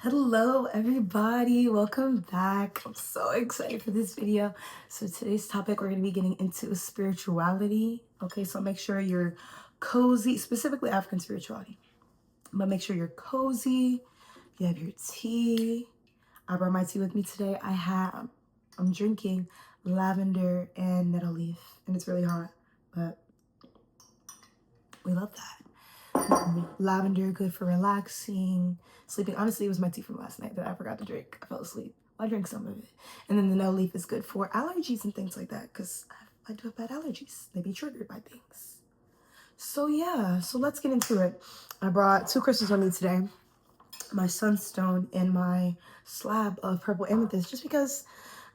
Hello everybody, welcome back. I'm so excited for this video. So today's topic, we're going to be getting into spirituality. Okay, so make sure you're cozy, specifically African spirituality, but make sure you're cozy. You have your tea. I brought my tea with me today. I'm drinking lavender and nettle leaf, and it's really hot, but we love that. Lavender, good for relaxing, sleeping. Honestly, it was my tea from last night that I forgot to drink. I fell asleep. I drank some of it. And then the no leaf is good for allergies and things like that, because I do have bad allergies. They be triggered by things. So yeah, so let's get into it. I brought two crystals with me today. My sunstone and my slab of purple amethyst, just because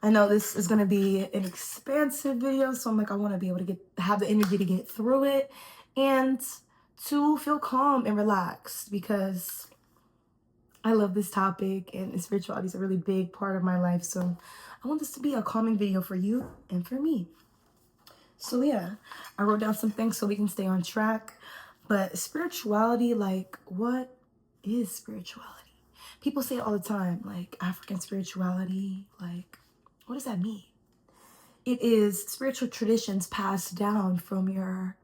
I know this is going to be an expansive video. So I'm like, I want to be able to have the energy to get through it and to feel calm and relaxed, because I love this topic and spirituality is a really big part of my life. So I want this to be a calming video for you and for me. So yeah, I wrote down some things so we can stay on track. But spirituality, like, what is spirituality? People say it all the time, like African spirituality, like, what does that mean? It is spiritual traditions passed down from your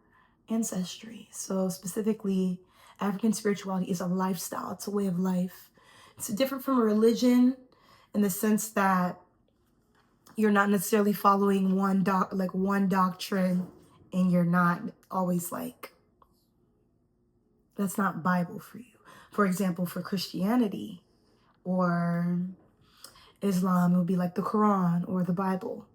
ancestry. So specifically, African spirituality is a lifestyle. It's a way of life. It's different from a religion in the sense that you're not necessarily following one doctrine, and you're not always like, that's not Bible for you. For example, for Christianity or Islam, it would be like the Quran or the Bible.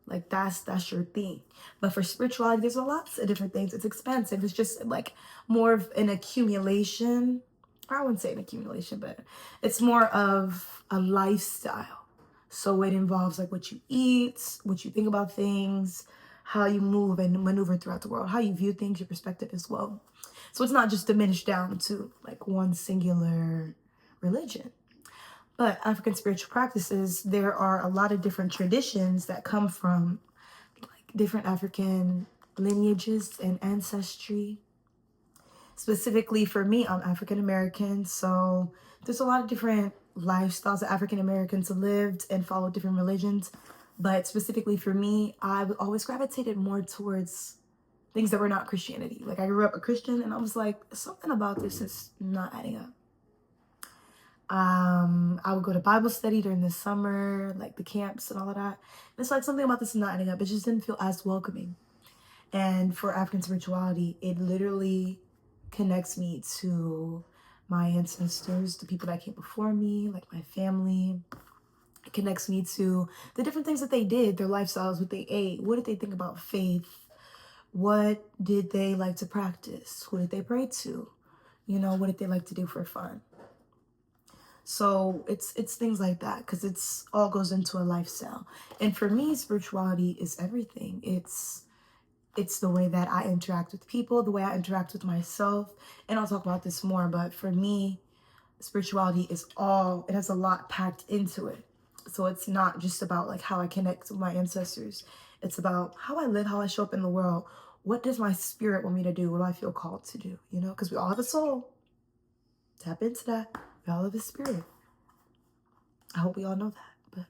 Like that's your thing. But for spirituality, there's a lots of different things. It's expensive. It's just like more of an accumulation. I wouldn't say an accumulation, but it's more of a lifestyle. So it involves like what you eat, what you think about things, how you move and maneuver throughout the world, how you view things, your perspective as well. So it's not just diminished down to like one singular religion. But African spiritual practices, there are a lot of different traditions that come from like different African lineages and ancestry. Specifically for me, I'm African American, so there's a lot of different lifestyles that African Americans lived and followed different religions. But specifically for me, I've always gravitated more towards things that were not Christianity. Like I grew up a Christian and I was like, something about this is not adding up. I would go to Bible study during the summer, like the camps and all of that. And it's like something about this is not adding up. It just didn't feel as welcoming. And for African spirituality, it literally connects me to my ancestors, the people that came before me, like my family. It connects me to the different things that they did, their lifestyles, what they ate, what did they think about faith, what did they like to practice, who did they pray to, what did they like to do for fun. So it's things like that, because it's all goes into a lifestyle. And for me, spirituality is everything. It's the way that I interact with people, the way I interact with myself. And I'll talk about this more, but for me, spirituality is it has a lot packed into it. So it's not just about like how I connect with my ancestors. It's about how I live, how I show up in the world. What does my spirit want me to do? What do I feel called to do? Because we all have a soul. Tap into that. We all have a spirit. I hope we all know that, but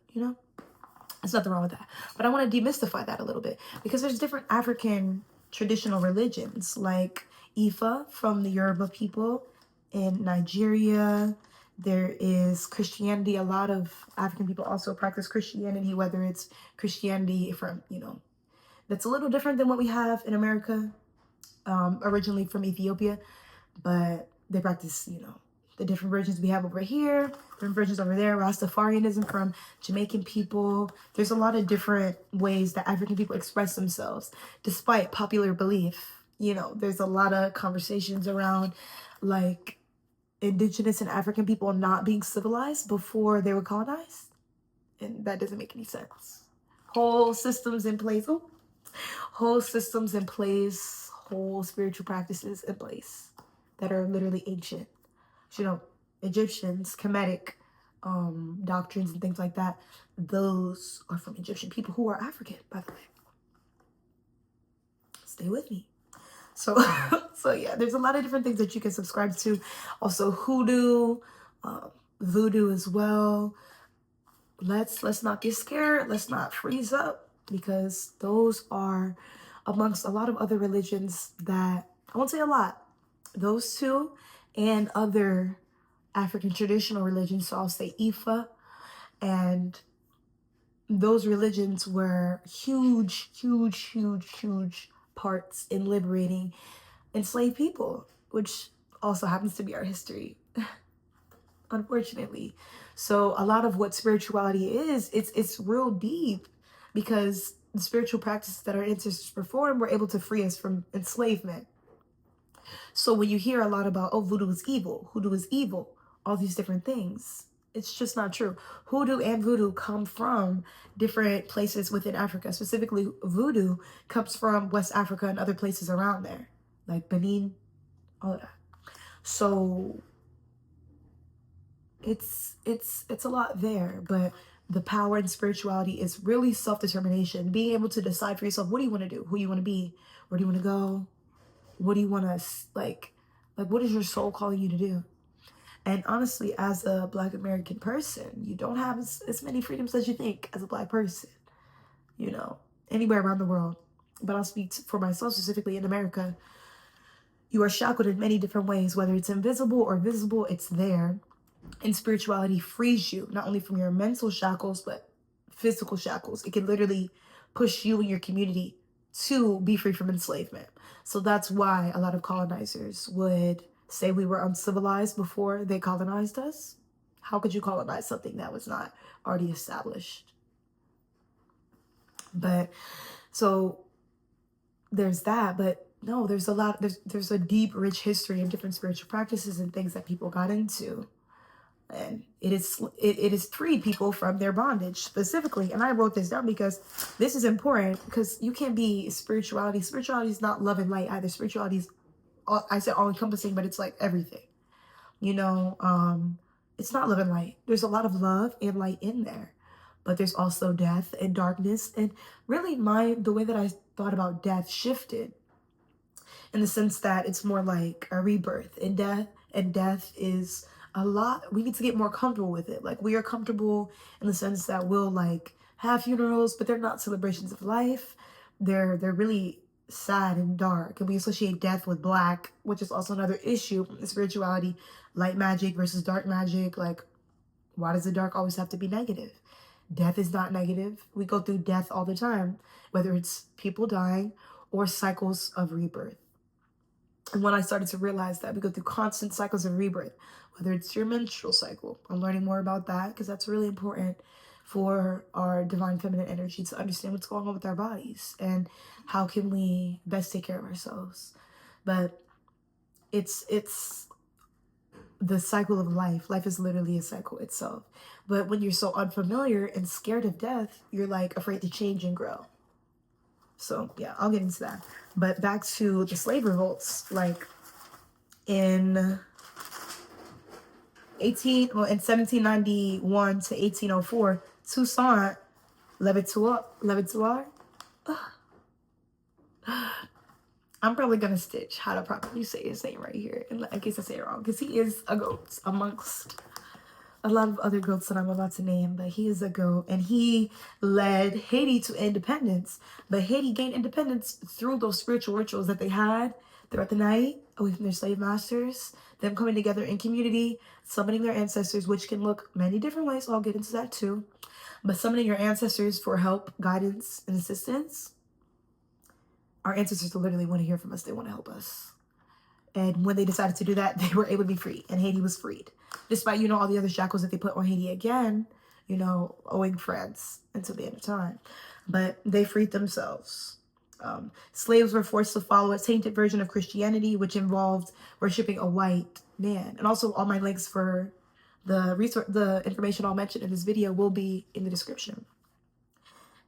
there's nothing wrong with that. But I want to demystify that a little bit, because there's different African traditional religions, like Ifa from the Yoruba people in Nigeria. There is Christianity. A lot of African people also practice Christianity, whether it's Christianity from, that's a little different than what we have in America, originally from Ethiopia, but they practice, the different versions we have over here, different versions over there. Rastafarianism from Jamaican people. There's a lot of different ways that African people express themselves, despite popular belief. There's a lot of conversations around like indigenous and African people not being civilized before they were colonized. And that doesn't make any sense. Whole systems in place, whole spiritual practices in place that are literally ancient. Egyptians, Kemetic doctrines and things like that, those are from Egyptian people who are African, by the way. Stay with me. So, so yeah, there's a lot of different things that you can subscribe to. Also, hoodoo, voodoo as well. Let's not get scared. Let's not freeze up, because those are amongst a lot of other religions that, I won't say a lot, those two and other African traditional religions. So I'll say Ifa, and those religions were huge parts in liberating enslaved people, which also happens to be our history, unfortunately. So a lot of what spirituality is, it's real deep, because the spiritual practices that our ancestors performed were able to free us from enslavement. So when you hear a lot about, oh, voodoo is evil, all these different things, it's just not true. Hoodoo and voodoo come from different places within Africa. Specifically, voodoo comes from West Africa and other places around there, like Benin, all of that. So it's a lot there, but the power in spirituality is really self-determination, being able to decide for yourself, what do you want to do, who you want to be, where do you want to go, what do you want to like what is your soul calling you to do. And honestly, as a Black American person, you don't have as many freedoms as you think as a Black person, you know, anywhere around the world. But I'll speak for myself, specifically in America. You are shackled in many different ways, whether it's invisible or visible, it's there. And spirituality frees you, not only from your mental shackles, but physical shackles. It can literally push you and your community to be free from enslavement. So that's why a lot of colonizers would say we were uncivilized before they colonized us. How could you colonize something that was not already established? But so there's that. But no, there's a lot, there's a deep, rich history of different spiritual practices and things that people got into. And it is freed people from their bondage specifically. And I wrote this down because this is important, because you can't be spirituality is not love and light either. Spirituality is I said all encompassing, but it's like everything, it's not love and light. There's a lot of love and light in there, but there's also death and darkness. And really the way that I thought about death shifted, in the sense that it's more like a rebirth. And death is a lot, we need to get more comfortable with it. Like, we are comfortable in the sense that we'll like have funerals, but they're not celebrations of life. They're really sad and dark, and we associate death with Black, which is also another issue in spirituality. Light magic versus dark magic. Like, why does the dark always have to be negative? Death is not negative. We go through death all the time, whether it's people dying or cycles of rebirth. And when I started to realize that we go through constant cycles of rebirth, whether it's your menstrual cycle, I'm learning more about that, because that's really important for our divine feminine energy, to understand what's going on with our bodies and how can we best take care of ourselves. But it's the cycle of life. Life is literally a cycle itself. But when you're so unfamiliar and scared of death, you're like afraid to change and grow. So yeah, I'll get into that. But back to the slave revolts, like in 1791 to 1804, Toussaint Louverture. I'm probably gonna stitch how to properly say his name right here, in case I say it wrong, because he is a goat amongst a lot of other goats that I'm about to name, but he is a goat, and he led Haiti to independence. But Haiti gained independence through those spiritual rituals that they had throughout the night, away from their slave masters, them coming together in community, summoning their ancestors, which can look many different ways, so I'll get into that too. But summoning your ancestors for help, guidance, and assistance. Our ancestors literally want to hear from us. They want to help us. And when they decided to do that, they were able to be free, and Haiti was freed. Despite, all the other shackles that they put on Haiti again, owing France until the end of time. But they freed themselves. Slaves were forced to follow a tainted version of Christianity, which involved worshiping a white man. And also, all my links for the information I'll mention in this video will be in the description.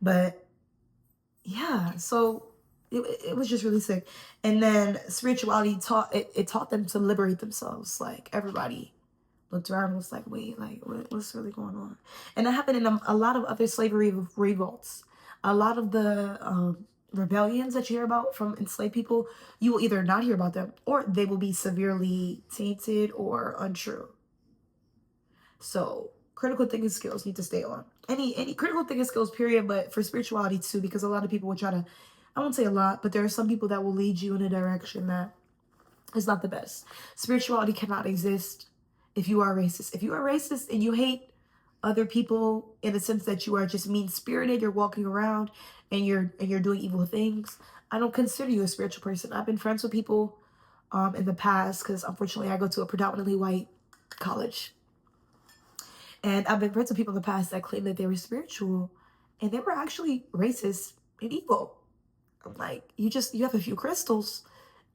But yeah, so it was just really sick. And then spirituality taught them to liberate themselves. Like, everybody looked around and was like, wait, like, what's really going on? And that happened in a lot of other slavery revolts. A lot of the rebellions that you hear about from enslaved people, you will either not hear about them, or they will be severely tainted or untrue. So critical thinking skills need to stay on. Any critical thinking skills, period, but for spirituality too, because a lot of people will try to, I won't say a lot, but there are some people that will lead you in a direction that is not the best. Spirituality cannot exist if you are racist. If you are racist and you hate other people in the sense that you are just mean spirited, you're walking around and you're doing evil things, I don't consider you a spiritual person. I've been friends with people in the past, because unfortunately I go to a predominantly white college. And I've been friends with people in the past that claim that they were spiritual and they were actually racist and evil. I'm like, you have a few crystals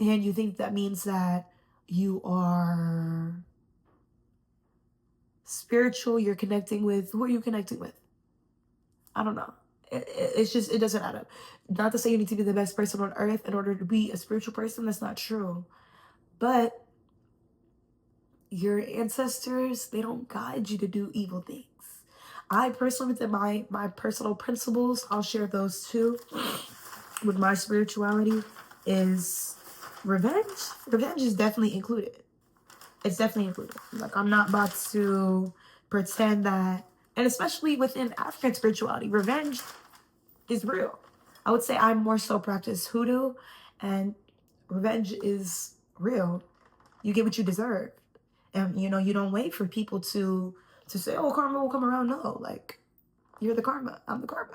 and you think that means that you are spiritual, you're connecting with, who are you connecting with? I don't know. It's just, it doesn't add up. Not to say you need to be the best person on earth in order to be a spiritual person. That's not true. But your ancestors, they don't guide you to do evil things. I personally, within my personal principles, I'll share those too with my spirituality, is revenge. Revenge is definitely included. It's definitely included. Like, I'm not about to pretend that, and especially within African spirituality, revenge is real. I would say I more so practice hoodoo, and revenge is real. You get what you deserve. And you don't wait for people to say, oh, karma will come around. No, like, you're the karma. I'm the karma.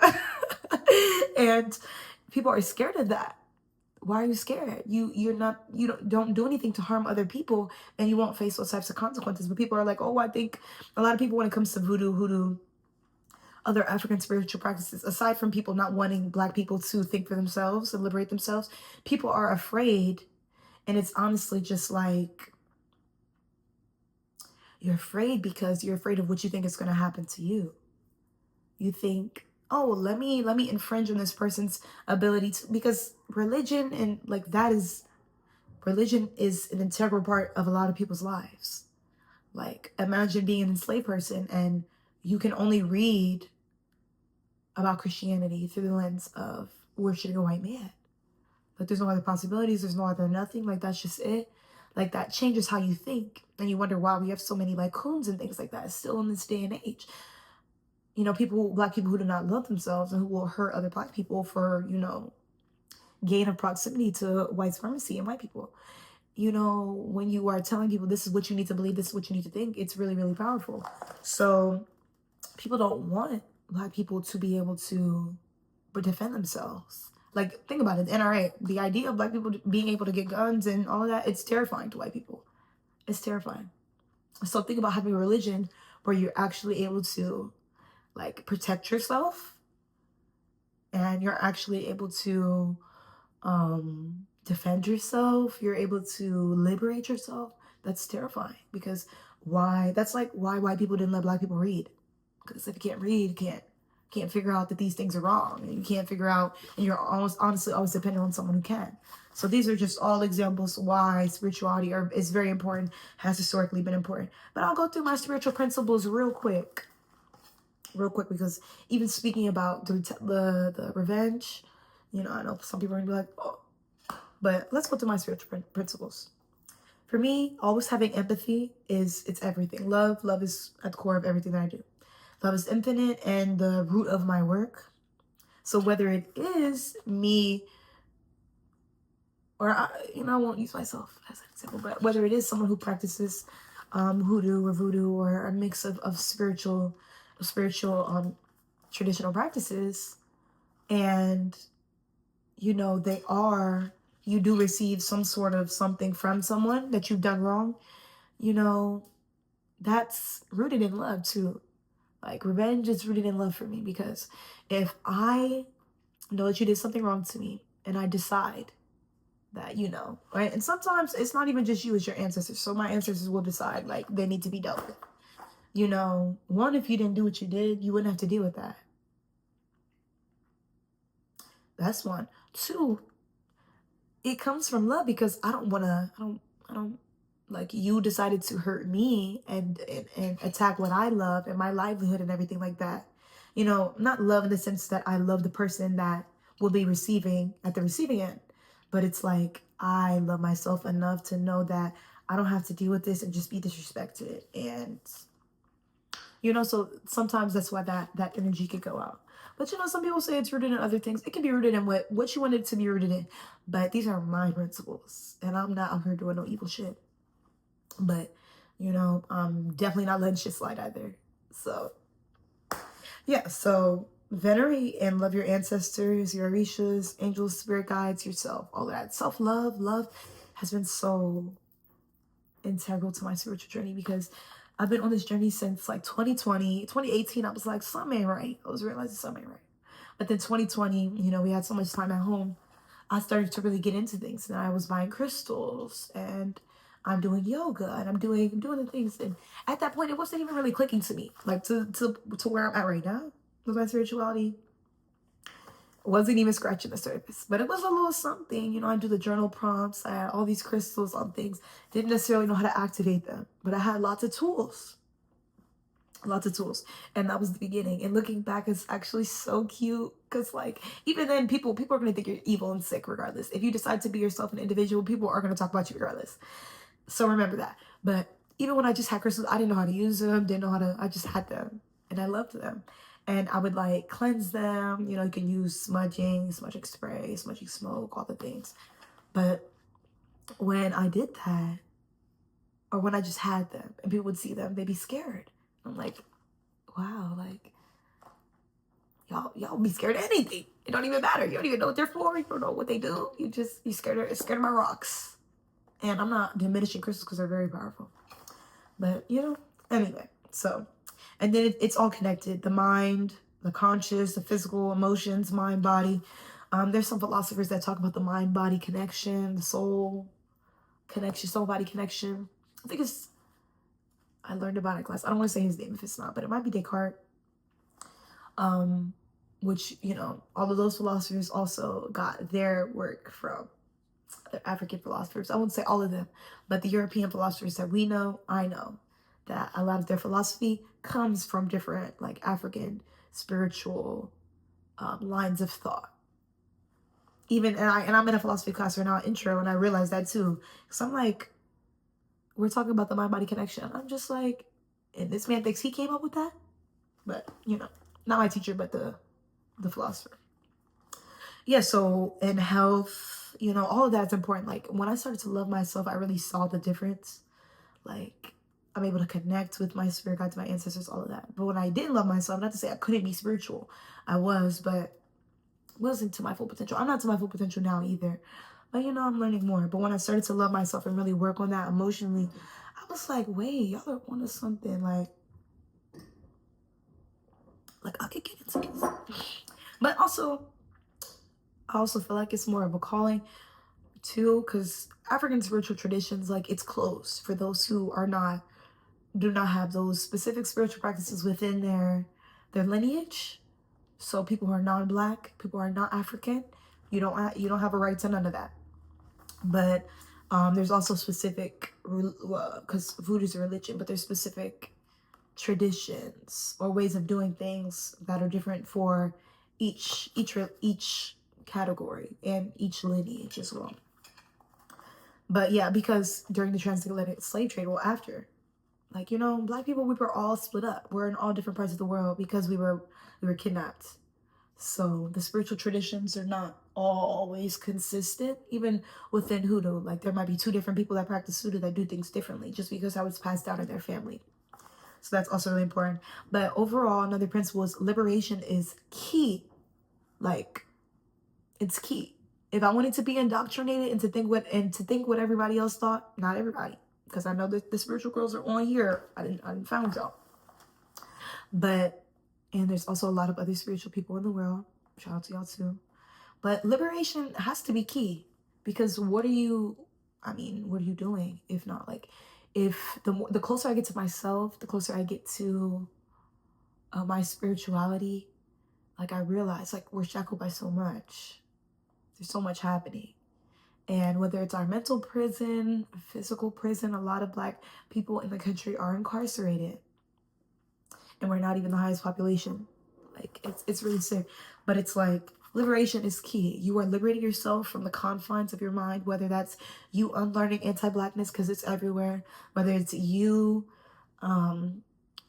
And people are scared of that. Why are you scared? You don't do anything to harm other people, and you won't face those types of consequences. But people are like, oh, I think a lot of people, when it comes to voodoo, hoodoo, other African spiritual practices, aside from people not wanting Black people to think for themselves and liberate themselves, people are afraid. And it's honestly just like, you're afraid because you're afraid of what you think is going to happen to you. You think, oh, let me infringe on this person's ability to, because religion and like that is, religion is an integral part of a lot of people's lives. Like, imagine being an enslaved person and you can only read about Christianity through the lens of worshiping a white man. Like, there's no other possibilities, there's no other nothing. Like, that's just it. Like, that changes how you think. And you wonder why we have so many like coons and things like that still in this day and age. Black people who do not love themselves and who will hurt other Black people for, gain of proximity to white supremacy and white people. When you are telling people this is what you need to believe, this is what you need to think, it's really, really powerful. So people don't want Black people to be able to defend themselves. Like, think about it, the NRA, the idea of Black people being able to get guns and all of that, it's terrifying to white people. It's terrifying. So think about having a religion where you're actually able to like protect yourself and you're actually able to defend yourself, you're able to liberate yourself. That's terrifying, because that's like why white people didn't let Black people read. Because if you can't read, you can't figure out that these things are wrong, and you can't figure out, and you're honestly always dependent on someone who can. So these are just all examples why spirituality is very important, has historically been important. But I'll go through my spiritual principles real quick, because even speaking about the revenge, I know some people are gonna be like, oh, but let's go through my spiritual principles. For me, always having empathy it's everything. Love is at the core of everything that I do. Love is infinite and the root of my work. So whether it is me, or I won't use myself as an example, but whether it is someone who practices hoodoo or voodoo, or a mix of spiritual traditional practices, and you do receive some sort of something from someone that you've done wrong, that's rooted in love too. Like, revenge is rooted in love for me, because if I know that you did something wrong to me and I decide that, right? And sometimes it's not even just you, it's your ancestors. So my ancestors will decide, like, they need to be dealt with. One, if you didn't do what you did, you wouldn't have to deal with that. That's one. Two, it comes from love, because I don't like, you decided to hurt me and attack what I love and my livelihood and everything like that. Not love in the sense that I love the person that will be receiving at the receiving end, but it's like, I love myself enough to know that I don't have to deal with this and just be disrespected. And You know, so sometimes that's why that energy could go out. But you know, some people say it's rooted in other things. It can be rooted in what you want it to be rooted in. But these are my principles, and I'm not out here doing no evil shit. But you know, I'm definitely not letting shit slide either. So yeah, so venerate and love your ancestors, your orishas, angels, spirit guides, yourself, all of that. Self-love, love has been so integral to my spiritual journey because I've been on this journey since like 2020, 2018. I was like, something ain't right. I was realizing something ain't right. But then 2020, you know, we had so much time at home. I started to really get into things, and I was buying crystals, and I'm doing yoga, and I'm doing the things. And at that point, it wasn't even really clicking to me, like to where I'm at right now with my spirituality. Wasn't even scratching the surface, but it was a little something. You know, I do the journal prompts. I had all these crystals on things. Didn't necessarily know how to activate them, but I had lots of tools. And that was the beginning. And looking back, it's actually so cute because like even then people are going to think you're evil and sick regardless. If you decide to be yourself an individual, people are going to talk about you regardless. So remember that. But even when I just had crystals, I didn't know how to use them, I just had them and I loved them. And I would like cleanse them. You know, you can use smudging spray, smudging smoke, all the things. But when I did that, or when I just had them and people would see them, they'd be scared. I'm like, wow, like y'all be scared of anything. It don't even matter. You don't even know what they're for. You don't know what they do. You scared of my rocks. And I'm not diminishing crystals because they're very powerful. But you know, anyway, so and then it's all connected. The mind, the conscious, the physical, emotions, mind, body. There's some philosophers that talk about the mind-body connection, the soul connection, soul-body connection. I learned about it in class. I don't want to say his name if it's not, but it might be Descartes. Which, you know, all of those philosophers also got their work from the African philosophers. I wouldn't say all of them, but the European philosophers that I know that a lot of their philosophy comes from different like African spiritual lines of thought. And I'm in a philosophy class right now, intro, and I realized that too. Because I'm like, we're talking about the mind-body connection. I'm just like, and this man thinks he came up with that? But, you know, not my teacher, but the philosopher. Yeah, so in health, you know, all of that's important. Like when I started to love myself, I really saw the difference. Like I'm able to connect with my spirit guides, my ancestors, all of that. But when I didn't love myself, not to say I couldn't be spiritual, I was, but wasn't to my full potential. I'm not to my full potential now either. But you know, I'm learning more. But when I started to love myself and really work on that emotionally, I was like, wait, y'all are onto something. Like I could get into this. But also, I also feel like it's more of a calling too, because African spiritual traditions, like it's closed for those who do not have those specific spiritual practices within their lineage. So people who are non-black, people who are not African, you don't have a right to none of that. But there's also specific, because voodoo is a religion, but there's specific traditions or ways of doing things that are different for each category and each lineage as well. But yeah, because during the transatlantic slave trade, well, after, like, you know, black people, we were all split up. We're in all different parts of the world because we were kidnapped. So the spiritual traditions are not always consistent, even within hoodoo. Like there might be two different people that practice hoodoo that do things differently just because how it's passed down in their family. So that's also really important. But overall, another principle is liberation is key. Like it's key. If I wanted to be indoctrinated and to think what everybody else thought, not everybody, because I know that the spiritual girls are on here. I didn't found y'all. But and there's also a lot of other spiritual people in the world. Shout out to y'all too. But liberation has to be key because what are you doing if not like if the closer I get to myself, the closer I get to my spirituality, like I realize like we're shackled by so much. There's so much happening. And whether it's our mental prison, physical prison, a lot of black people in the country are incarcerated. And we're not even the highest population. Like it's really sick. But it's like liberation is key. You are liberating yourself from the confines of your mind, whether that's you unlearning anti-blackness because it's everywhere, whether it's you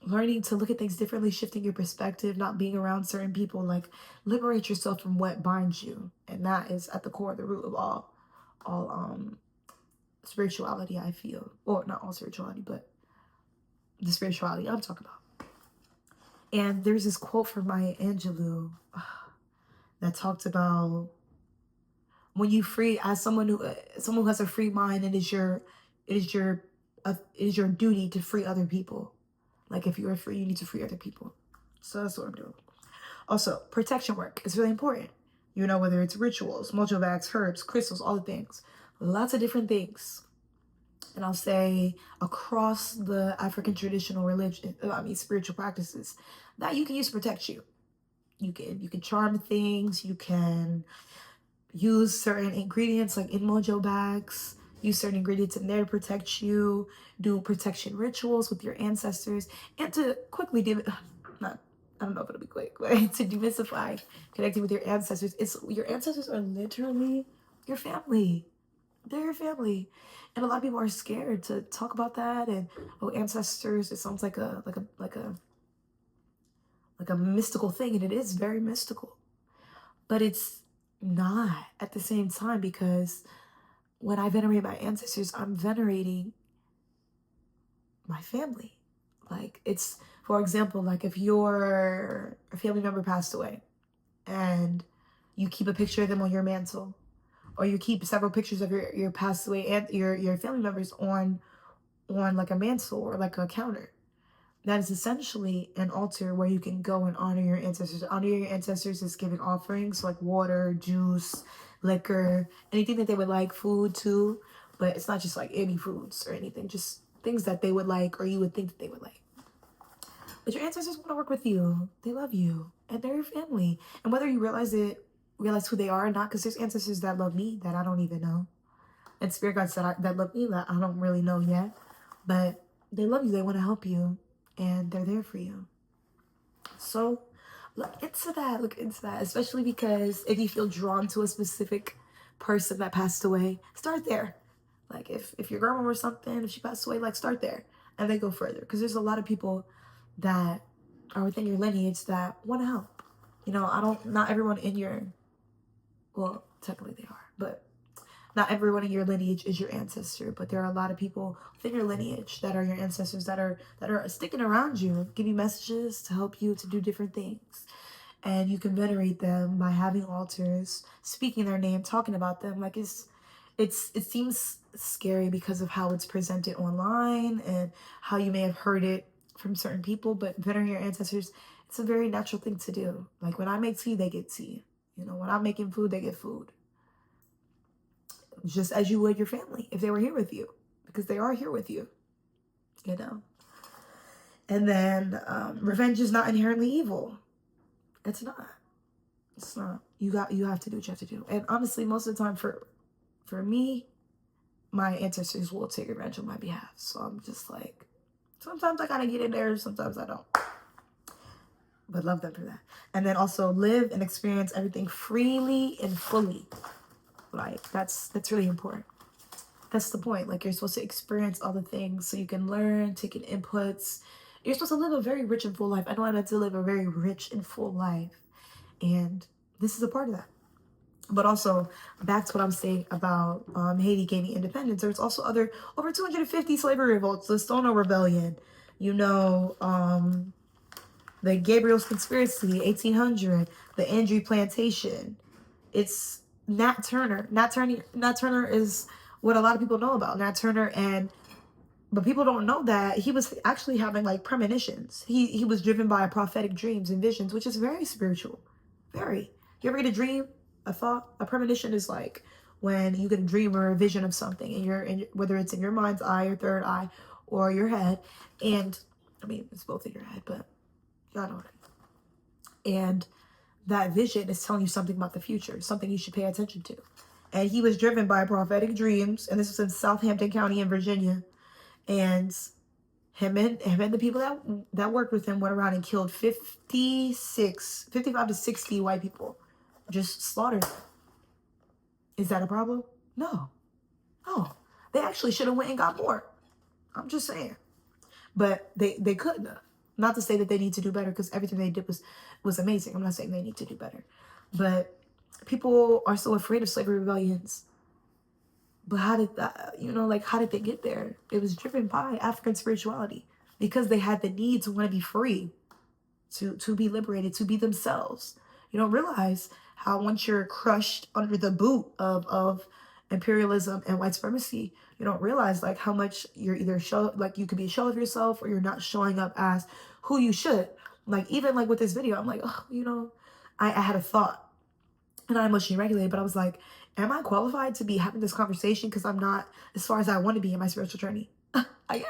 learning to look at things differently, shifting your perspective, not being around certain people, like liberate yourself from what binds you. And that is at the core, the root of all spirituality, I feel. Or not all spirituality, but the spirituality I'm talking about. And there's this quote from Maya Angelou that talked about when you free, as someone who has a free mind, it is your duty to free other people. Like if you are free, you need to free other people. So that's what I'm doing. Also, protection work is really important. You know, whether it's rituals, mojo bags, herbs, crystals, all the things. Lots of different things. And I'll say across the African traditional religion, spiritual practices that you can use to protect you. You can charm things, you can use certain ingredients like in mojo bags, use certain ingredients in there to protect you, do protection rituals with your ancestors, and to quickly I don't know if it'll be quick, but to demystify connecting with your ancestors. Your ancestors are literally your family. They're your family. And a lot of people are scared to talk about that. And ancestors, it sounds like a mystical thing, and it is very mystical. But it's not at the same time, because when I venerate my ancestors, I'm venerating my family. Like it's, for example, like if your family member passed away and you keep a picture of them on your mantle, or you keep several pictures of your passed away and your family members on like a mantle or like a counter, that is essentially an altar where you can go and honor your ancestors. Honor your ancestors is giving offerings like water, juice, liquor, anything that they would like, food too. But it's not just like any foods or anything, just things that they would like or you would think that they would like. But your ancestors want to work with you. They love you and they're your family. And whether you realize who they are or not, because there's ancestors that love me that I don't even know. And spirit guides that love me that I don't really know yet. But they love you. They want to help you. And they're there for you. So look into that, especially because if you feel drawn to a specific person that passed away, start there. Like if your grandma or something, if she passed away, like start there and then go further. Because there's a lot of people that are within your lineage that want to help. You know, not everyone in your, well, technically they are, but not everyone in your lineage is your ancestor, but there are a lot of people within your lineage that are your ancestors that are sticking around you, give you messages to help you to do different things. And you can venerate them by having altars, speaking their name, talking about them. Like it seems scary because of how it's presented online and how you may have heard it from certain people, but venerating your ancestors, it's a very natural thing to do. Like when I make tea, they get tea. You know, when I'm making food, they get food. Just as you would your family if they were here with you, because they are here with you, you know. And then revenge is not inherently evil. It's not. You have to do what you have to do. And honestly, most of the time for me, my ancestors will take revenge on my behalf. So I'm just like, sometimes I gotta get in there, sometimes I don't. But love them for that. And then also live and experience everything freely and fully. Like that's really important. That's the point. Like you're supposed to experience all the things so you can learn, take in inputs. You're supposed to live a very rich and full life. I know I meant to live a very rich and full life. And this is a part of that. But also, back to what I'm saying about Haiti gaining independence. There's also over 250 slavery revolts. The Stono Rebellion, you know, the Gabriel's Conspiracy, 1800, the Andrew Plantation. It's Nat Turner. Nat Turner is what a lot of people know about. Nat Turner, but people don't know that he was actually having like premonitions. He was driven by prophetic dreams and visions, which is very spiritual. Very. You ever get a dream, a thought? A premonition is like when you get a dream or a vision of something, and whether it's in your mind's eye, your third eye, or your head. And I mean, it's both in your head, but y'all know what I mean. And that vision is telling you something about the future, something you should pay attention to. And he was driven by prophetic dreams, and this was in Southampton County in Virginia. And him and the people that worked with him went around and killed 55 to 60 white people. Just slaughtered them. Is that a problem? No. Oh, they actually should have went and got more. I'm just saying. But they couldn't have. Not to say that they need to do better, because everything they did was amazing. I'm not saying they need to do better. But people are so afraid of slavery rebellions. But how did that, like, how did they get there? It was driven by African spirituality, because they had the need to want to be free, to be liberated, to be themselves. You don't realize how once you're crushed under the boot of imperialism and white supremacy, you don't realize like how much you're either you could be a shell of yourself, or you're not showing up as who you should. Like, even like with this video, I'm like, oh, I had a thought, and I emotionally regulated, but I was like, am I qualified to be having this conversation? Because I'm not as far as I want to be in my spiritual journey. I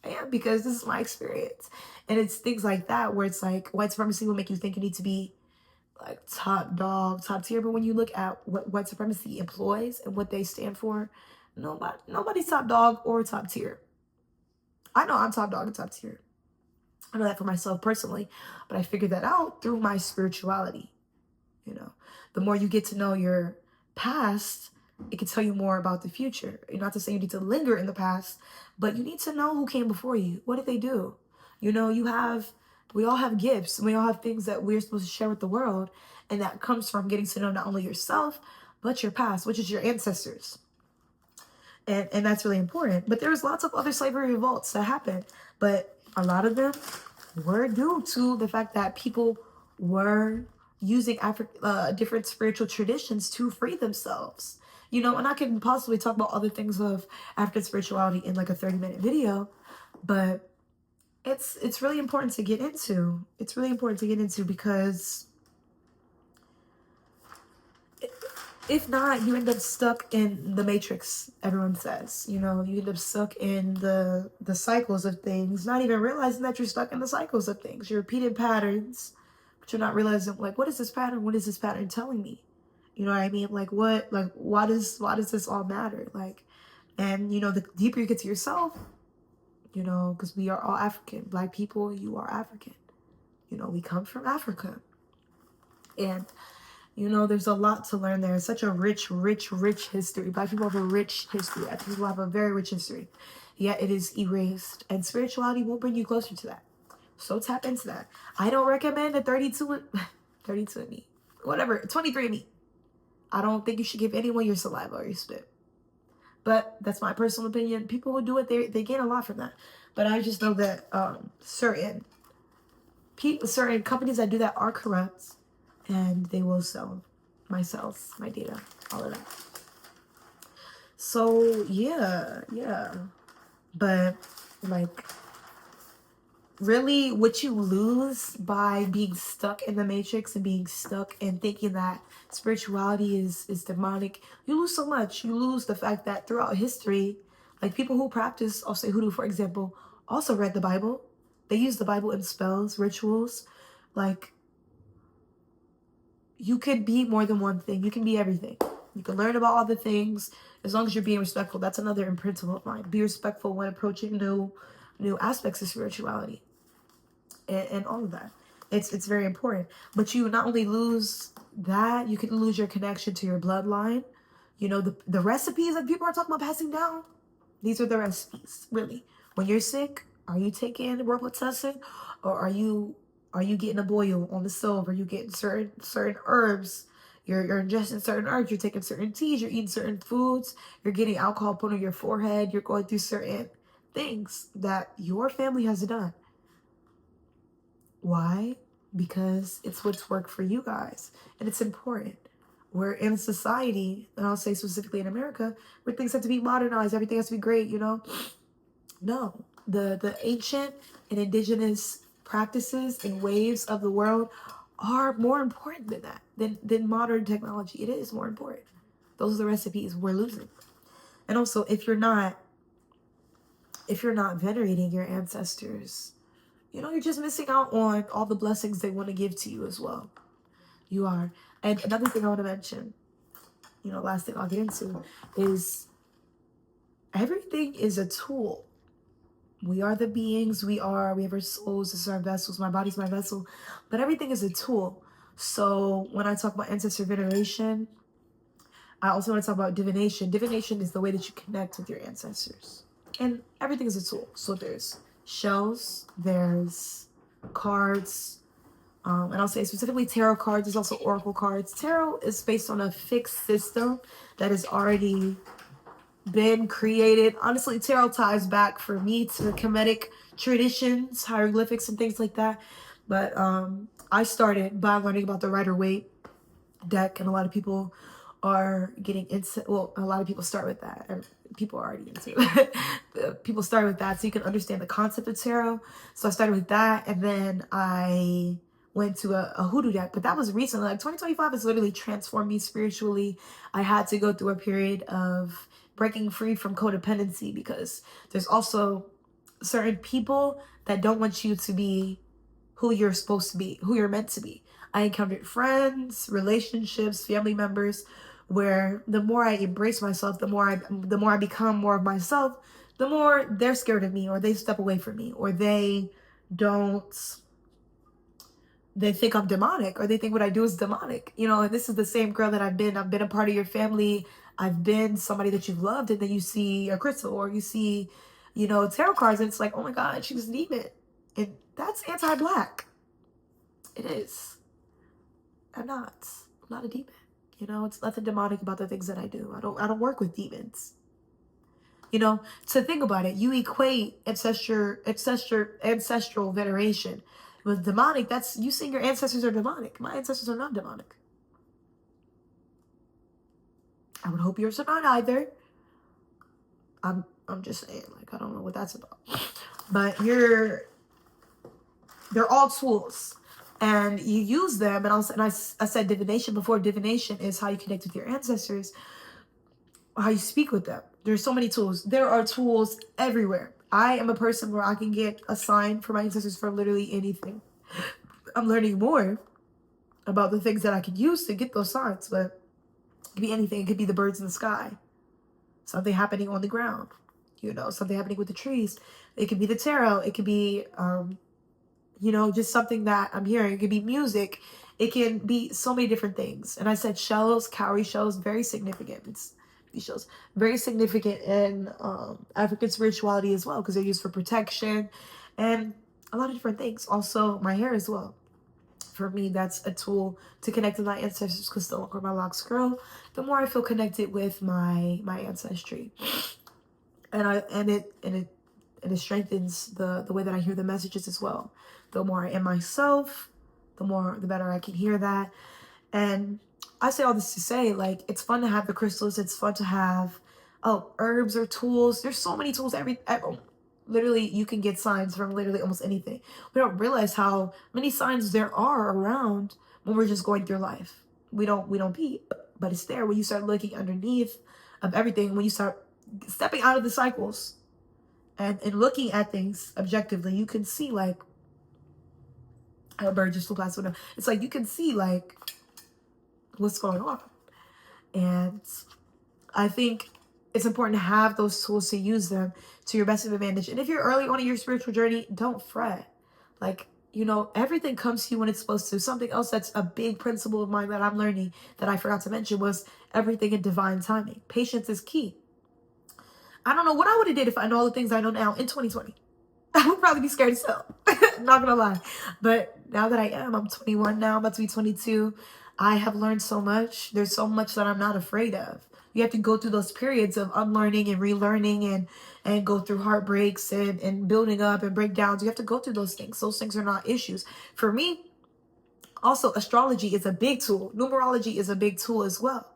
am, because this is my experience. And it's things like that where it's like white supremacy will make you think you need to be like top dog, top tier. But when you look at what white supremacy employs and what they stand for, nobody's top dog or top tier. I know I'm top dog and top tier. I know that for myself personally, but I figured that out through my spirituality. The more you get to know your past, it can tell you more about the future. Not to say you need to linger in the past, but you need to know who came before you. What did they do? We all have gifts, and we all have things that we're supposed to share with the world. And that comes from getting to know not only yourself, but your past, which is your ancestors. And that's really important. But there's lots of other slavery revolts that happened. But a lot of them were due to the fact that people were using different spiritual traditions to free themselves. And I can possibly talk about other things of African spirituality in like a 30-minute video, but it's really important to get into. It's really important to get into, because if not, you end up stuck in the matrix, everyone says. You end up stuck in the cycles of things, not even realizing that you're stuck in the cycles of things. You're repeating patterns, but you're not realizing, like, what is this pattern? What is this pattern telling me? You know what I mean? Like, why does this all matter? Like, and the deeper you get to yourself, because we are all African. Black people, you are African. We come from Africa. And there's a lot to learn there. It's such a rich history. Black people have a rich history. Black people have a very rich history. Yet it is erased. And spirituality will bring you closer to that. So tap into that. I don't recommend a 32andMe. Whatever, 23andMe. I don't think you should give anyone your saliva or your spit. But that's my personal opinion. People who do it, they gain a lot from that. But I just know that certain companies that do that are corrupt. And they will sell my cells, my data, all of that. So, yeah. But, like, really, what you lose by being stuck in the matrix and being stuck and thinking that spirituality is demonic, you lose so much. You lose the fact that throughout history, like, people who practice, I'll say hoodoo, for example, also read the Bible. They use the Bible in spells, rituals, like, you could be more than one thing. You can be everything. You can learn about all the things as long as you're being respectful. That's another principle of mine. Be respectful when approaching new aspects of spirituality and all of that. It's very important. But you not only lose that, you can lose your connection to your bloodline. The recipes that people are talking about passing down, these are the recipes, really. When you're sick, are you taking Robitussin, or are you getting a boil on the stove? Are you getting certain herbs? You're ingesting certain herbs. You're taking certain teas. You're eating certain foods. You're getting alcohol put on your forehead. You're going through certain things that your family has done. Why? Because it's what's worked for you guys. And it's important. We're in a society, and I'll say specifically in America, where things have to be modernized. Everything has to be great, No. The ancient and indigenous practices and ways of the world are more important than that, than modern technology. It is more important. Those are the recipes we're losing. And also, if you're not venerating your ancestors, you're just missing out on all the blessings they want to give to you as well. You are. And another thing I want to mention, last thing I'll get into, is everything is a tool. We are the beings, we have our souls, this is our vessels, my body's my vessel, but everything is a tool. So when I talk about ancestor veneration, I also want to talk about divination. Divination is the way that you connect with your ancestors. And everything is a tool. So there's shells, there's cards, and I'll say specifically tarot cards. There's also oracle cards. Tarot is based on a fixed system that has already been created. Honestly, tarot ties back for me to Kemetic traditions, hieroglyphics, and things like that. But I started by learning about the Rider-Waite deck, and a lot of people are getting into, well, a lot of people start with that, and people are already into it. People start with that so you can understand the concept of tarot. So I started with that, and then I went to a hoodoo deck, but that was recently. Like 2025 has literally transformed me spiritually. I had to go through a period of breaking free from codependency, because there's also certain people that don't want you to be who you're supposed to be, who you're meant to be. I encountered friends, relationships, family members, where the more I embrace myself, the more I become more of myself, the more they're scared of me, or they step away from me, or they think I'm demonic, or they think what I do is demonic. You know, and this is the same girl that I've been a part of your family. I've been somebody that you've loved, and then you see a crystal, or you see, tarot cards, and it's like, oh my God, she's a demon. And that's anti-Black. It is. I'm not a demon. It's nothing demonic about the things that I do. I don't work with demons. To think about it, you equate ancestral veneration with demonic. That's you saying your ancestors are demonic. My ancestors are not demonic. I would hope yours are not either. I'm just saying, like, I don't know what that's about. But they're all tools. And you use them, and I said divination before. Divination is how you connect with your ancestors, how you speak with them. There's so many tools. There are tools everywhere. I am a person where I can get a sign for my ancestors from literally anything. I'm learning more about the things that I can use to get those signs, but it could be anything. It could be the birds in the sky, something happening on the ground, something happening with the trees. It could be the tarot. It could be, just something that I'm hearing. It could be music. It can be so many different things. And I said shells, cowrie shells, very significant. These shells, very significant in African spirituality as well, because they're used for protection and a lot of different things. Also, my hair as well. For me, that's a tool to connect with my ancestors, because the longer my locks grow, the more I feel connected with my ancestry. And it strengthens the way that I hear the messages as well. The more I am myself, the better I can hear that. And I say all this to say, like, it's fun to have the crystals. It's fun to have, herbs or tools. There's so many tools. Literally, you can get signs from literally almost anything. We don't realize how many signs there are around when we're just going through life. We don't peep, but it's there when you start looking underneath of everything. When you start stepping out of the cycles and looking at things objectively, you can see, like, a bird just flew past the window. It's like you can see, like, what's going on. And I think it's important to have those tools, to use them to your best advantage. And if you're early on in your spiritual journey, don't fret. Like, everything comes to you when it's supposed to. Something else that's a big principle of mine that I'm learning that I forgot to mention was everything in divine timing. Patience is key. I don't know what I would have did if I know all the things I know now in 2020. I would probably be scared as hell. Not gonna lie. But now that I'm 21 now, I'm about to be 22. I have learned so much. There's so much that I'm not afraid of. You have to go through those periods of unlearning and relearning and go through heartbreaks and building up and breakdowns. You have to go through those things. Those things are not issues. For me, also, astrology is a big tool. Numerology is a big tool as well.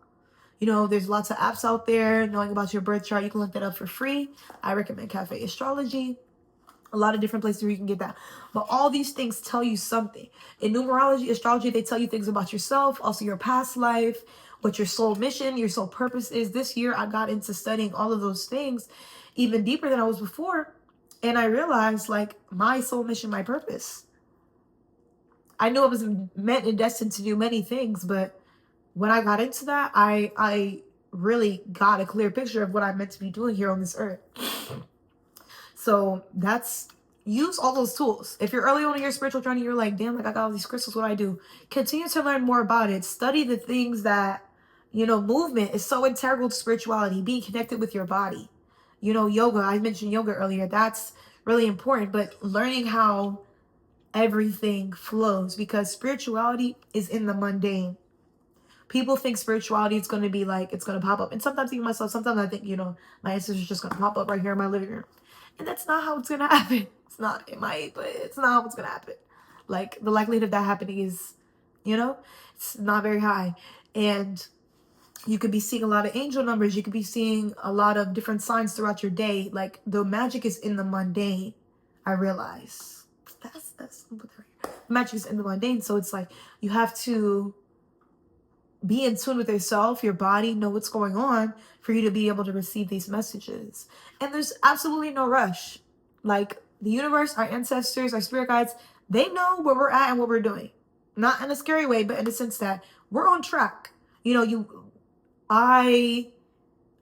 There's lots of apps out there. Knowing about your birth chart, you can look that up for free. I recommend Cafe Astrology. A lot of different places where you can get that. But all these things tell you something. In numerology, astrology, they tell you things about yourself, also your past life, what your soul mission, your soul purpose is. This year, I got into studying all of those things even deeper than I was before. And I realized, like, my soul mission, my purpose. I knew I was meant and destined to do many things, but when I got into that, I really got a clear picture of what I'm meant to be doing here on this earth. So use all those tools. If you're early on in your spiritual journey, you're like, damn, like, I got all these crystals, what do I do? Continue to learn more about it. Study the things that, movement is so integral to spirituality, being connected with your body. Yoga, I mentioned yoga earlier. That's really important, but learning how everything flows, because spirituality is in the mundane. People think spirituality is going to be like, it's going to pop up. And sometimes even myself, sometimes I think, my answers are just going to pop up right here in my living room. And that's not how it's going to happen. It's not, it might, but it's not how it's going to happen. Like, the likelihood of that happening is, it's not very high. And you could be seeing a lot of angel numbers. You could be seeing a lot of different signs throughout your day. Like, the magic is in the mundane, I realize. That's the magic is in the mundane. So it's like, you have to be in tune with yourself, your body, know what's going on for you to be able to receive these messages. And there's absolutely no rush. Like, the universe, our ancestors, our spirit guides, they know where we're at and what we're doing. Not in a scary way, but in the sense that we're on track. I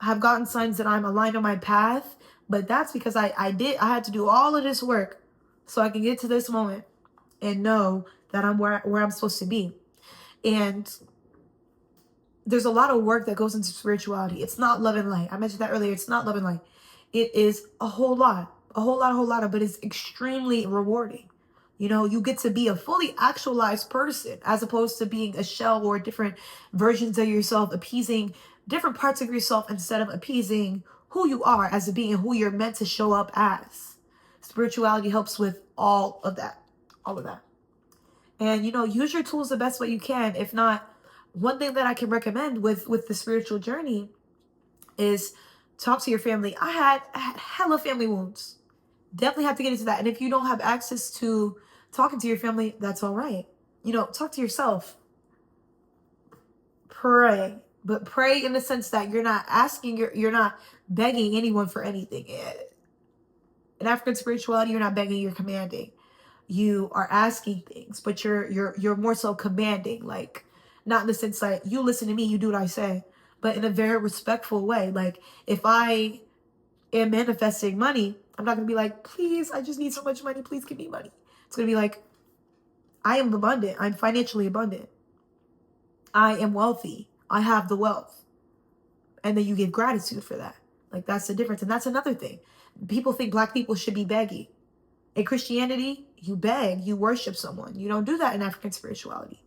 have gotten signs that I'm aligned on my path, but that's because I had to do all of this work so I can get to this moment and know that I'm where I'm supposed to be. And there's a lot of work that goes into spirituality. It's not love and light. I mentioned that earlier. It's not love and light. It is a whole lot, but it's extremely rewarding. You get to be a fully actualized person as opposed to being a shell or different versions of yourself, appeasing different parts of yourself instead of appeasing who you are as a being, who you're meant to show up as. Spirituality helps with all of that. And, use your tools the best way you can. If not, one thing that I can recommend with the spiritual journey is talk to your family. I had hella family wounds. Definitely have to get into that. And if you don't have access to talking to your family, that's all right. Talk to yourself. Pray. But pray in the sense that you're not asking, you're not begging anyone for anything. In African spirituality, you're not begging, you're commanding. You are asking things, but you're more so commanding, like, not in the sense like, you listen to me, you do what I say, but in a very respectful way. Like, if I am manifesting money, I'm not gonna be like, please, I just need so much money, please give me money. It's gonna be like, I am abundant, I'm financially abundant, I am wealthy, I have the wealth. And then you give gratitude for that. Like, that's the difference. And that's another thing. People think Black people should be begging. In Christianity, you beg, you worship someone. You don't do that in African spirituality.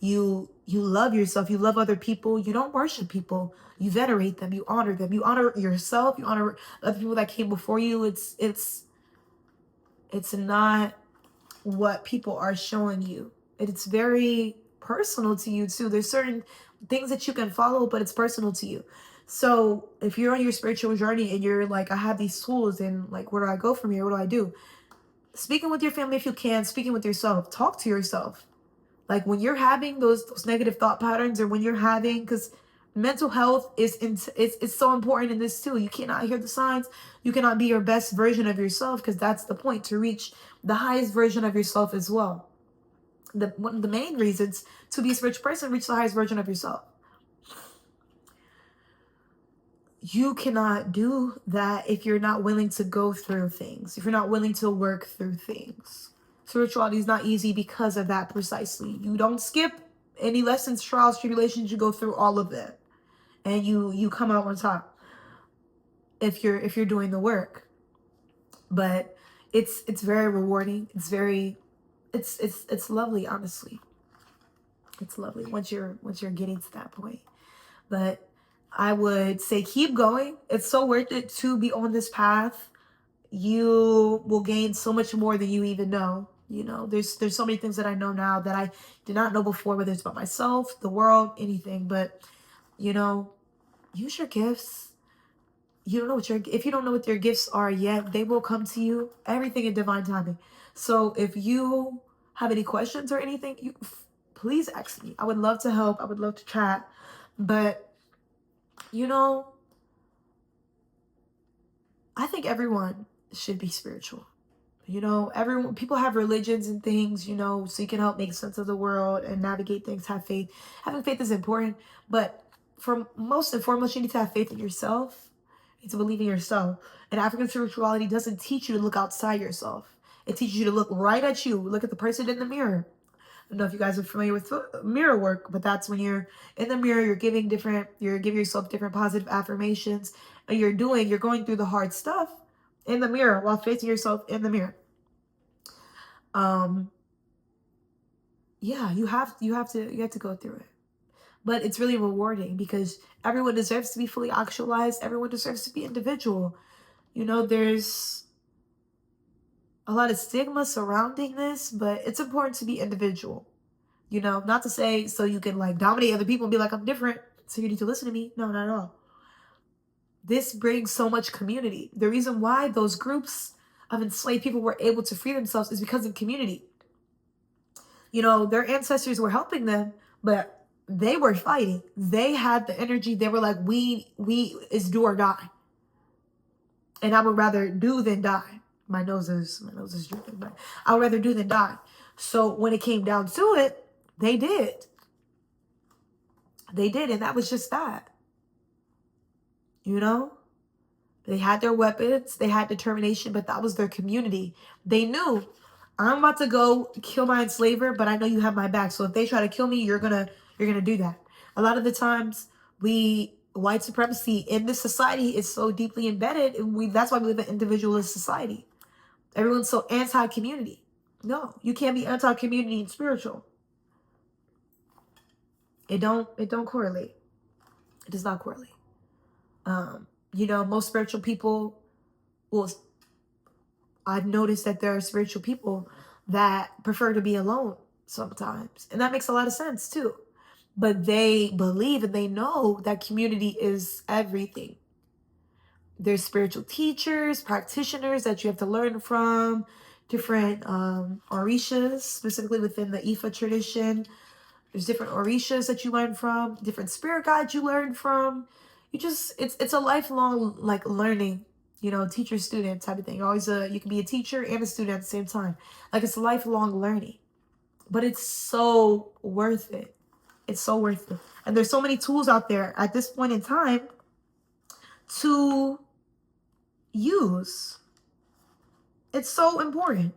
You love yourself, you love other people, you don't worship people, you venerate them, you honor them, you honor yourself, you honor other people that came before you. It's not what people are showing you. It's very personal to you too. There's certain things that you can follow, but it's personal to you. So if you're on your spiritual journey and you're like, I have these tools and like, where do I go from here? What do I do? Speaking with your family if you can, speaking with yourself, talk to yourself. Like, when you're having those negative thought patterns, or when you're having, because mental health is so important in this too. You cannot hear the signs. You cannot be your best version of yourself, because that's the point, to reach the highest version of yourself as well. One of the main reasons to be a spiritual person, reach the highest version of yourself. You cannot do that if you're not willing to go through things, if you're not willing to work through things. Spirituality is not easy because of that precisely. You don't skip any lessons, trials, tribulations. You go through all of it, and you come out on top if you're doing the work. But it's very rewarding. It's lovely, honestly. It's lovely once you're getting to that point. But I would say keep going. It's so worth it to be on this path. You will gain so much more than you even know. There's so many things that I know now that I did not know before, whether it's about myself, the world, anything. But use your gifts. If you don't know what your gifts are yet, they will come to you. Everything in divine timing. So if you have any questions or anything, please ask me. I would love to help. I would love to chat. But I think everyone should be spiritual. People have religions and things, so you can help make sense of the world and navigate things, have faith. Having faith is important, but most and foremost, you need to have faith in yourself. You need to believe in yourself. And African spirituality doesn't teach you to look outside yourself. It teaches you to look right at you. Look at the person in the mirror. I don't know if you guys are familiar with mirror work, but that's when you're in the mirror, you're giving yourself different positive affirmations, and you're going through the hard stuff in the mirror while facing yourself in the mirror. yeah, you have to go through it. But it's really rewarding because everyone deserves to be fully actualized. Everyone deserves to be individual. There's a lot of stigma surrounding this, but it's important to be individual. Not to say so you can like dominate other people and be like, I'm different, so you need to listen to me. No, not at all. This brings so much community. The reason why those groups of enslaved people were able to free themselves is because of community. Their ancestors were helping them, but they were fighting. They had the energy. They were like, we is do or die. And I would rather do than die. My nose is dripping, but I would rather do than die. So when it came down to it, they did. They did, and that was just that. They had their weapons, they had determination, but that was their community. They knew, I'm about to go kill my enslaver, but I know you have my back. So if they try to kill me, you're gonna do that. A lot of the times, white supremacy in this society is so deeply embedded, and that's why we live in an individualist society. Everyone's so anti-community. No, you can't be anti-community and spiritual. It don't correlate. It does not correlate. Most spiritual people I've noticed that there are spiritual people that prefer to be alone sometimes. And that makes a lot of sense too. But they believe and they know that community is everything. There's spiritual teachers, practitioners that you have to learn from, different orishas, specifically within the Ifa tradition. There's different orishas that you learn from, different spirit guides you learn from. It's a lifelong like learning, teacher student type of thing. You can be a teacher and a student at the same time. Like it's lifelong learning. But it's so worth it. It's so worth it. And there's so many tools out there at this point in time to use. It's so important.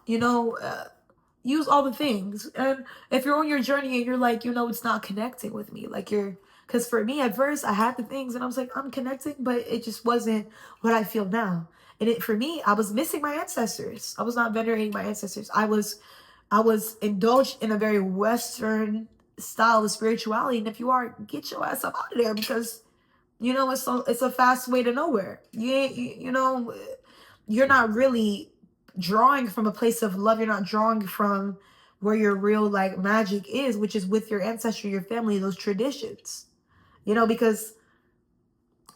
Use all the things. And if you're on your journey and you're like, it's not connecting with me, because for me at first I had the things and I was like, I'm connecting, but it just wasn't what I feel now. And for me, I was missing my ancestors. I was not venerating my ancestors. I was indulged in a very Western style of spirituality. And if you are, get your ass up out of there, because it's a fast way to nowhere. You're not really drawing from a place of love. You're not drawing from where your real like magic is, which is with your ancestry, your family, those traditions. Because,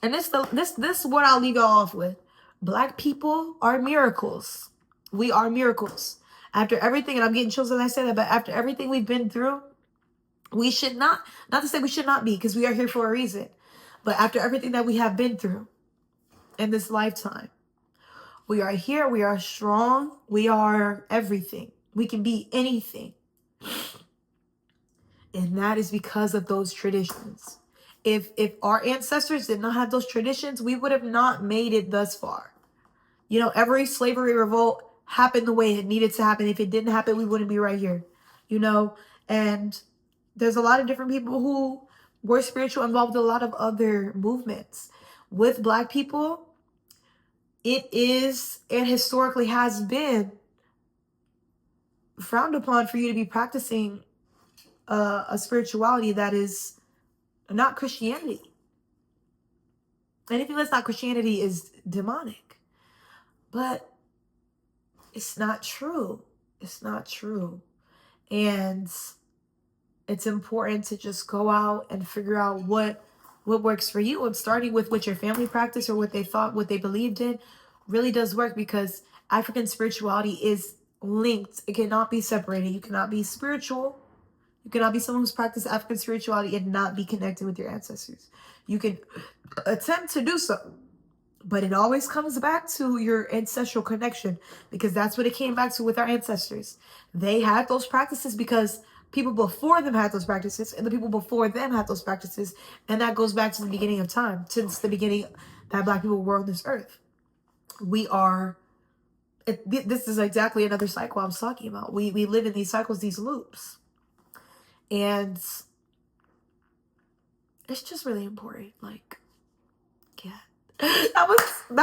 and this is what I'll leave y'all off with. Black people are miracles. We are miracles. After everything, and I'm getting chills as I say that, but after everything we've been through, we should not to say we should not be, because we are here for a reason. But after everything that we have been through in this lifetime, we are here, we are strong, we are everything. We can be anything. And that is because of those traditions. If our ancestors did not have those traditions, we would have not made it thus far. Every slavery revolt happened the way it needed to happen. If it didn't happen, we wouldn't be right here. And there's a lot of different people who were spiritual, involved with a lot of other movements. With Black people, it is and historically has been frowned upon for you to be practicing a spirituality that is not Christianity. Anything that's not Christianity is demonic. But it's not true. It's not true. And it's important to just go out and figure out what works for you. And starting with what your family practiced or what they thought, what they believed in, really does work, because African spirituality is linked. It cannot be separated. You cannot be spiritual. You cannot be someone who's practiced African spirituality and not be connected with your ancestors. You can attempt to do so, but it always comes back to your ancestral connection, because that's what it came back to with our ancestors. They had those practices because people before them had those practices, and the people before them had those practices. And that goes back to the beginning of time, since the beginning that Black people were on this earth. This is exactly another cycle I was talking about. We live in these cycles, these loops. And it's just really important. Yeah. That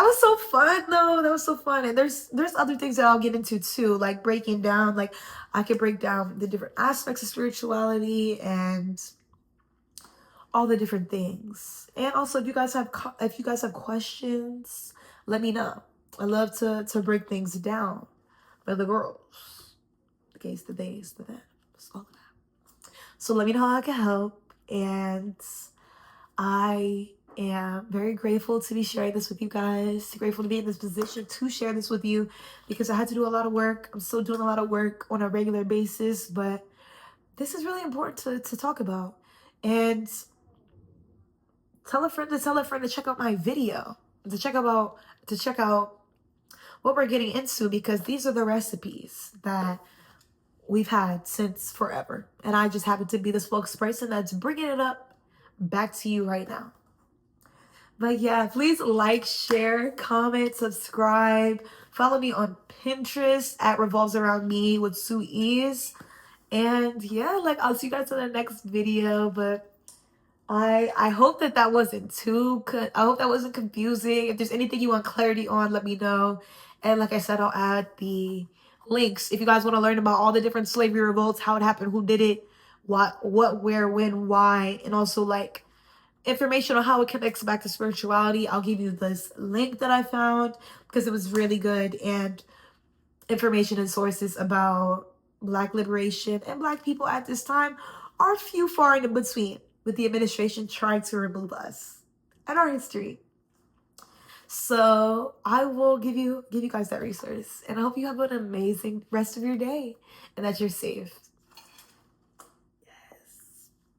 was so fun though. That was so fun. And there's other things that I'll get into too, like breaking down, like I could break down the different aspects of spirituality and all the different things. And also if you guys have questions, let me know. I love to break things down for the girls. The gays, the days, the that. All of that. So let me know how I can help. And I am very grateful to be sharing this with you guys. Grateful to be in this position to share this with you because I had to do a lot of work. I'm still doing a lot of work on a regular basis, but this is really important to talk about. And tell a friend to tell a friend to check out my video, to check out what we're getting into, because these are the recipes that we've had since forever. And I just happen to be the spokesperson that's bringing it up back to you right now. But yeah, please like, share, comment, subscribe. Follow me on Pinterest at Revolves Around Me with Sue Ease. And yeah, like I'll see you guys in the next video. But I hope that wasn't I hope that wasn't confusing. If there's anything you want clarity on, let me know. And like I said, I'll add the links if you guys want to learn about all the different slavery revolts, how it happened, who did it, what, where, when, why, and also like information on how it connects back to spirituality. I'll give you this link that I found because it was really good, and information and sources about Black liberation and Black people at this time are few far in between, with the administration trying to remove us and our history. So I will give you guys that resource, and I hope you have an amazing rest of your day and that you're safe.